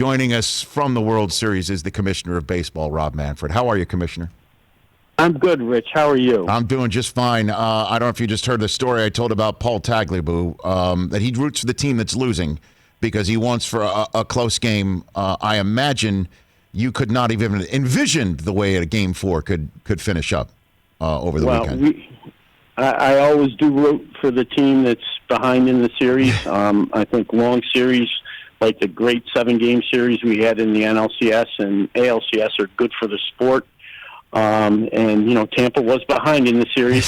Joining us from the World Series is the Commissioner of Baseball, Rob Manfred. How are you, Commissioner? I'm good, Rich. How are you? I'm doing just fine. I don't know if you just heard the story I told about Paul Tagliabue, that he roots for the team that's losing because he wants for a close game. I imagine you could not even envision the way a Game 4 could finish up over the weekend. I always do root for the team that's behind in the series. I think long series, like the great 7-game series we had in the NLCS and ALCS, are good for the sport. Tampa was behind in the series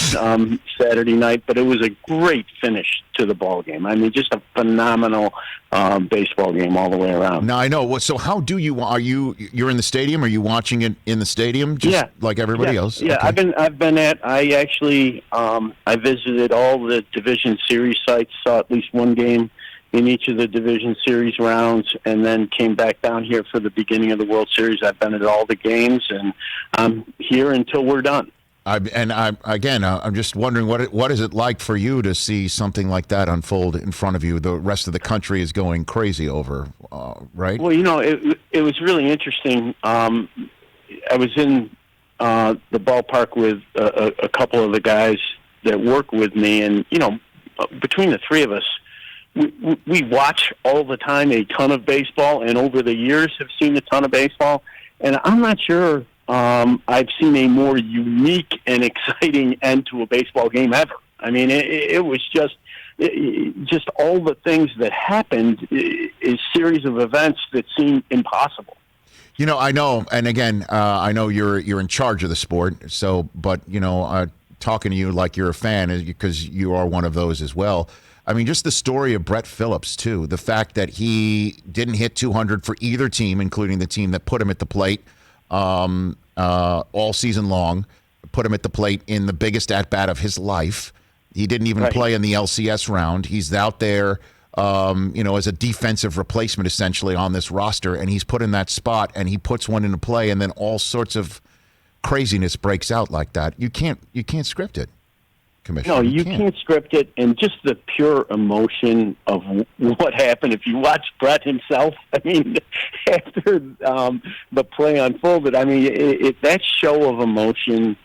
Saturday night, but it was a great finish to the ball game. I mean, just a phenomenal baseball game all the way around. Now I know. So how do you're in the stadium? Are you watching it in the stadium, just like everybody else? Yeah, okay. I visited all the division series sites, saw at least one game in each of the division series rounds, and then came back down here for the beginning of the World Series. I've been at all the games, and I'm here until we're done. I'm just wondering what is it like for you to see something like that unfold in front of you? The rest of the country is going crazy over, right? Well, it was really interesting. I was in the ballpark with a couple of the guys that work with me, and between the three of us, we watch all the time a ton of baseball, and over the years have seen a ton of baseball. And I'm not sure I've seen a more unique and exciting end to a baseball game ever. I mean, it was just all the things that happened, a series of events that seemed impossible. I know, and again, I know you're in charge of the sport. So, but talking to you like you're a fan, because you are one of those as well. I mean, just the story of Brett Phillips, too. The fact that he didn't hit 200 for either team, including the team that put him at the plate all season long, put him at the plate in the biggest at-bat of his life. He didn't even play in the LCS round. He's out there, as a defensive replacement, essentially, on this roster, and he's put in that spot, and he puts one into play, and then all sorts of craziness breaks out like that. You can't script it. Commissioner. No, you can't script it, and just the pure emotion of what happened. If you watch Brett himself, I mean, after the play unfolded, I mean, that show of emotion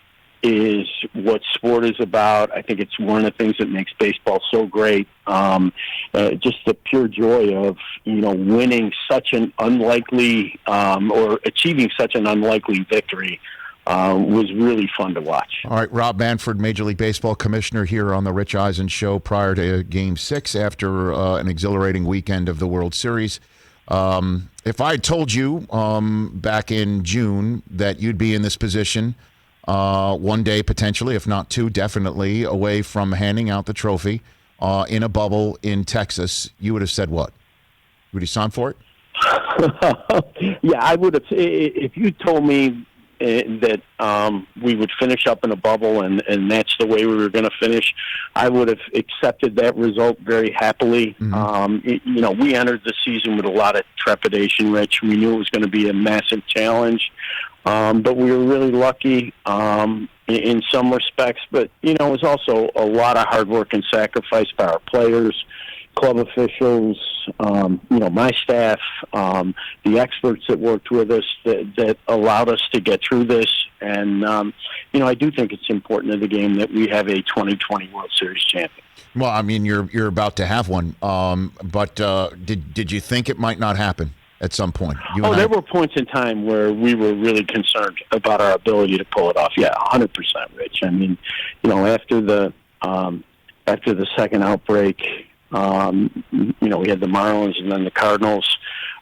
is what sport is about. I think it's one of the things that makes baseball so great. Just the pure joy of winning such an unlikely or achieving such an unlikely victory. Was really fun to watch. All right, Rob Manfred, Major League Baseball Commissioner, here on the Rich Eisen Show prior to Game 6 after an exhilarating weekend of the World Series. If I had told you back in June that you'd be in this position one day potentially, if not two, definitely, away from handing out the trophy in a bubble in Texas, you would have said what? Would you sign for it? Yeah, I would have. If you told me that we would finish up in a bubble and that's the way we were going to finish, I would have accepted that result very happily. Mm-hmm. We entered the season with a lot of trepidation, Rich. We knew it was going to be a massive challenge, but we were really lucky in some respects. But, it was also a lot of hard work and sacrifice by our players, club officials, my staff, the experts that worked with us that allowed us to get through this. And, I do think it's important in the game that we have a 2020 World Series champion. Well, I mean, you're about to have one. But did you think it might not happen at some point? There were points in time where we were really concerned about our ability to pull it off. Yeah, 100%, Rich. I mean, after the second outbreak, we had the Marlins and then the Cardinals.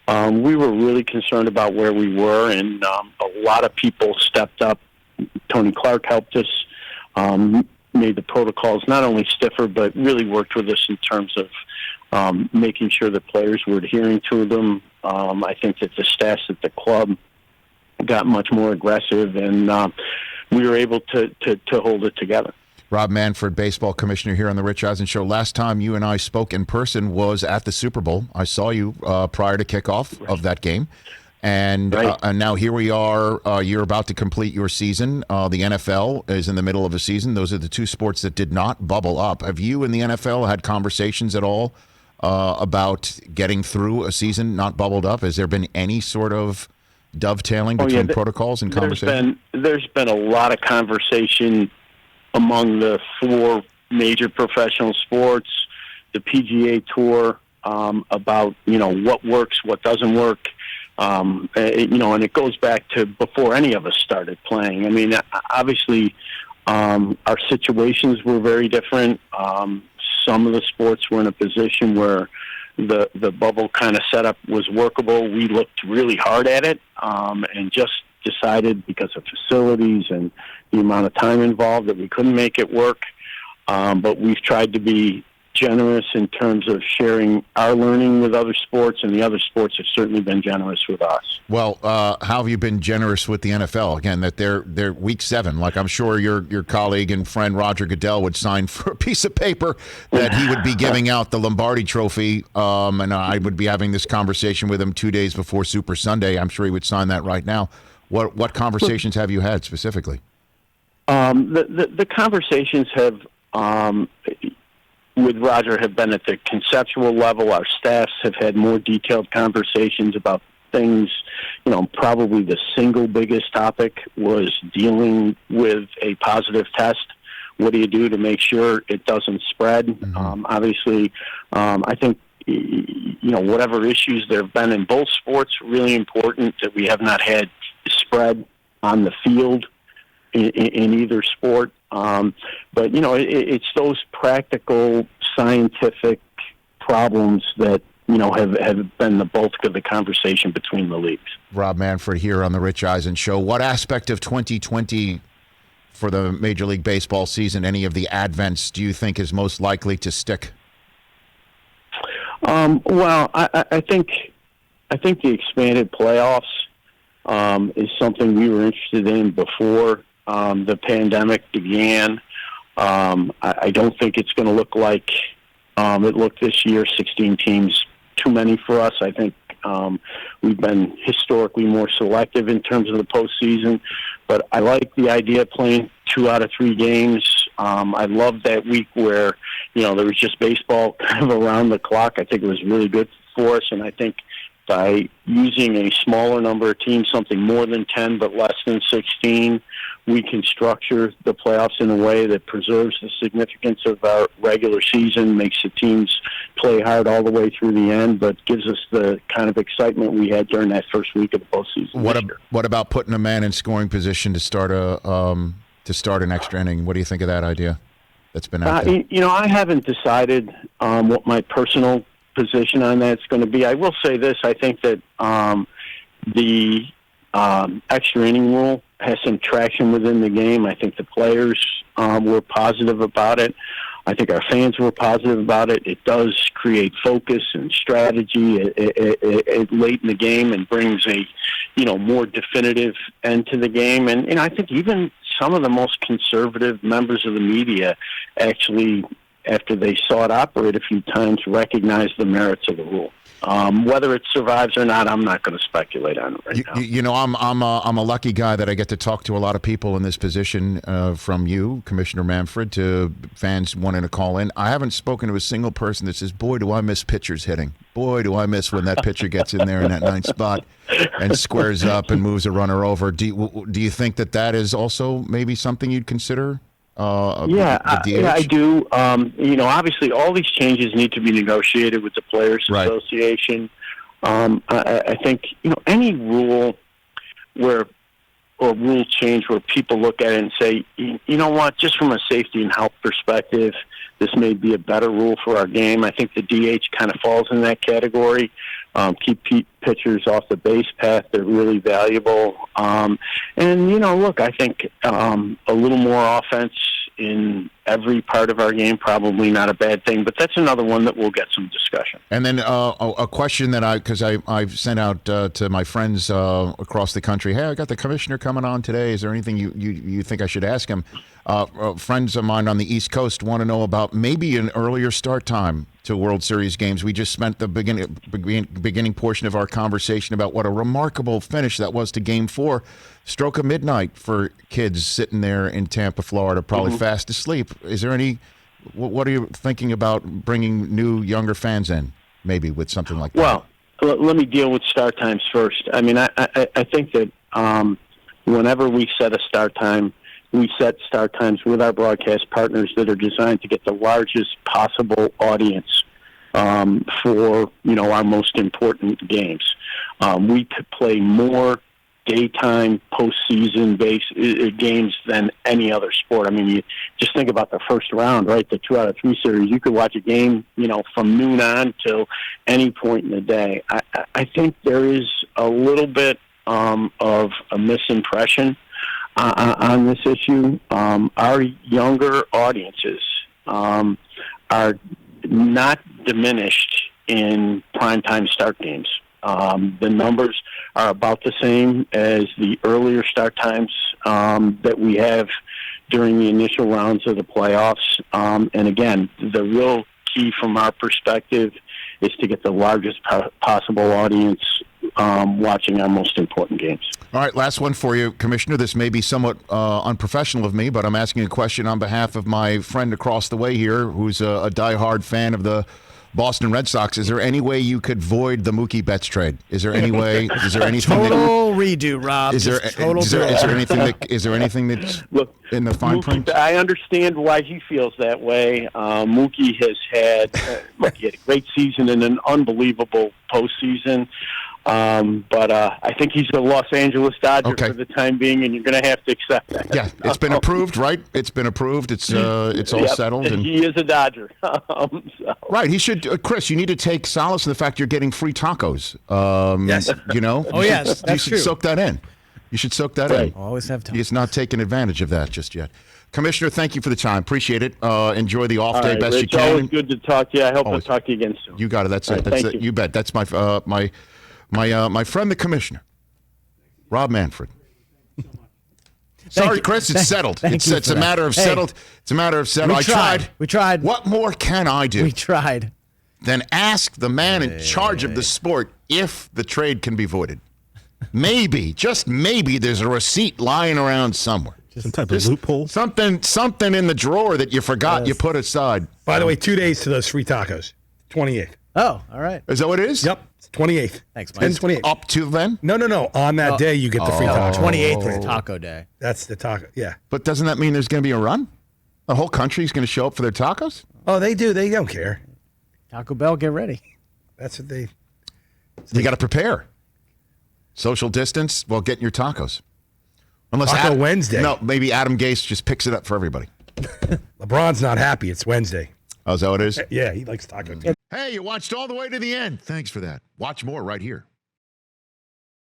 We were really concerned about where we were, and a lot of people stepped up. Tony Clark helped us, made the protocols not only stiffer, but really worked with us in terms of making sure that players were adhering to them. I think that the staffs at the club got much more aggressive, and we were able to hold it together. Rob Manfred, baseball commissioner, here on the Rich Eisen Show. Last time you and I spoke in person was at the Super Bowl. I saw you prior to kickoff of that game. And now here we are. You're about to complete your season. The NFL is in the middle of a season. Those are the two sports that did not bubble up. Have you and the NFL had conversations at all about getting through a season not bubbled up? Has there been any sort of dovetailing between protocols and conversation? There's been a lot of conversation among the 4 major professional sports, the PGA Tour, about what works, what doesn't work. And it goes back to before any of us started playing. I mean, obviously, our situations were very different. Some of the sports were in a position where the bubble kind of setup was workable. We looked really hard at it, and just decided because of facilities and the amount of time involved that we couldn't make it work. But we've tried to be generous in terms of sharing our learning with other sports, and the other sports have certainly been generous with us. Well, how have you been generous with the NFL? Again, that they're week 7. Like, I'm sure your colleague and friend Roger Goodell would sign for a piece of paper that he would be giving out the Lombardi Trophy, and I would be having this conversation with him 2 days before Super Sunday. I'm sure he would sign that right now. What conversations have you had specifically? The conversations have with Roger have been at the conceptual level. Our staffs have had more detailed conversations about things. Probably the single biggest topic was dealing with a positive test. What do you do to make sure it doesn't spread? Mm-hmm. Obviously, I think, whatever issues there have been in both sports, really important that we have not had spread on the field in either sport. But, it's those practical scientific problems that, have been the bulk of the conversation between the leagues. Rob Manfred here on the Rich Eisen Show. What aspect of 2020 for the Major League Baseball season, any of the advents, do you think is most likely to stick? Well, I think the expanded playoffs is something we were interested in before the pandemic began. I don't think it's going to look like it looked this year. 16 teams, too many for us. I think we've been historically more selective in terms of the postseason, but I like the idea of playing 2 out of 3 games. I loved that week where, there was just baseball kind of around the clock. I think it was really good for us, and I think by using a smaller number of teams, something more than 10 but less than 16, we can structure the playoffs in a way that preserves the significance of our regular season, makes the teams play hard all the way through the end, but gives us the kind of excitement we had during that first week of the postseason. What about putting a man in scoring position to start an extra inning? What do you think of that idea that's been out there? I haven't decided what my personal position on that's going to be. I will say this: I think that the extra inning rule has some traction within the game. I think the players were positive about it. I think our fans were positive about it. It does create focus and strategy late in the game and brings a more definitive end to the game. And I think even some of the most conservative members of the media actually, after they saw it operate a few times, recognize the merits of the rule. Whether it survives or not, I'm not going to speculate on it right now. I'm a lucky guy that I get to talk to a lot of people in this position, from you, Commissioner Manfred, to fans wanting to call in. I haven't spoken to a single person that says, boy, do I miss pitchers hitting. Boy, do I miss when that pitcher gets in there in that 9th spot and squares up and moves a runner over. Do you think that is also maybe something you'd consider? I do. Obviously, all these changes need to be negotiated with the Players Association. I think any rule or rule change where people look at it and say, you know what, just from a safety and health perspective, this may be a better rule for our game. I think the DH kind of falls in that category. Keep pitchers off the base path. They're really valuable. Look, I think a little more offense in every part of our game, probably not a bad thing, but that's another one that will get some discussion. And then a question that I've sent out to my friends across the country. Hey, I got the commissioner coming on today. Is there anything you think I should ask him? Friends of mine on the East Coast want to know about maybe an earlier start time to World Series games. We just spent the beginning portion of our conversation about what a remarkable finish that was to Game 4. Stroke of midnight for kids sitting there in Tampa, Florida, probably fast asleep. Is there any What are you thinking about bringing new, younger fans in, maybe with something like that? Well, let me deal with start times first. I mean, I think that whenever we set a start time, we set start times with our broadcast partners that are designed to get the largest possible audience for, our most important games. We play more daytime postseason based games than any other sport. I mean, you just think about the first round, right? The 2 out of 3 series. You could watch a game, from noon on till any point in the day. I think there is a little bit of a misimpression on this issue. Our younger audiences are not diminished in primetime start games. The numbers are about the same as the earlier start times that we have during the initial rounds of the playoffs. And again, the real key from our perspective is to get the largest possible audience watching our most important games. All right, last one for you, Commissioner. This may be somewhat unprofessional of me, but I'm asking a question on behalf of my friend across the way here, who's a diehard fan of the Boston Red Sox. Is there any way you could void the Mookie Betts trade? Is there any way? Is there anything? Total redo, Rob. Is there anything that's in the fine print? I understand why he feels that way. Mookie has had a great season and an unbelievable postseason. But I think he's a Los Angeles Dodger for the time being, and you're going to have to accept that. Yeah, it's been approved, right? It's been approved. It's all settled. And he is a Dodger. Right. He should. Chris, you need to take solace in the fact you're getting free tacos. Yes. Oh, yes, that's you should true. soak that in. You should soak that in. Always have time. He's not taking advantage of that just yet. Commissioner, thank you for the time. Appreciate it. Enjoy the off day right, best Rich, you can. Always good to talk to you. I hope I'll talk to you again soon. You got it. That's it. Thank you. You bet. That's my friend, the Commissioner, Rob Manfred. Sorry, Chris. It's settled. It's a matter of settled. It's a matter of settled. We tried. What more can I do? We tried. Then ask the man in charge of the sport if the trade can be voided. Maybe, just maybe, there's a receipt lying around somewhere. Some type of loophole. Something in the drawer that you forgot you put aside. By the way, 2 days to those free tacos. 28th. Oh, all right. Is that what it is? Yep. 28th. Thanks, Mike. 10/28. Up to then? No. On that day, you get the free tacos. 28th is Taco Day. That's the taco. Yeah. But doesn't that mean there's going to be a run? The whole country's going to show up for their tacos? Oh, they do. They don't care. Taco Bell, get ready. That's what they. You got to prepare. Social distance while getting your tacos. Unless Taco Wednesday. No, maybe Adam Gase just picks it up for everybody. LeBron's not happy. It's Wednesday. Oh, is that what it is? Yeah, he likes tacos. Hey, you watched all the way to the end. Thanks for that. Watch more right here.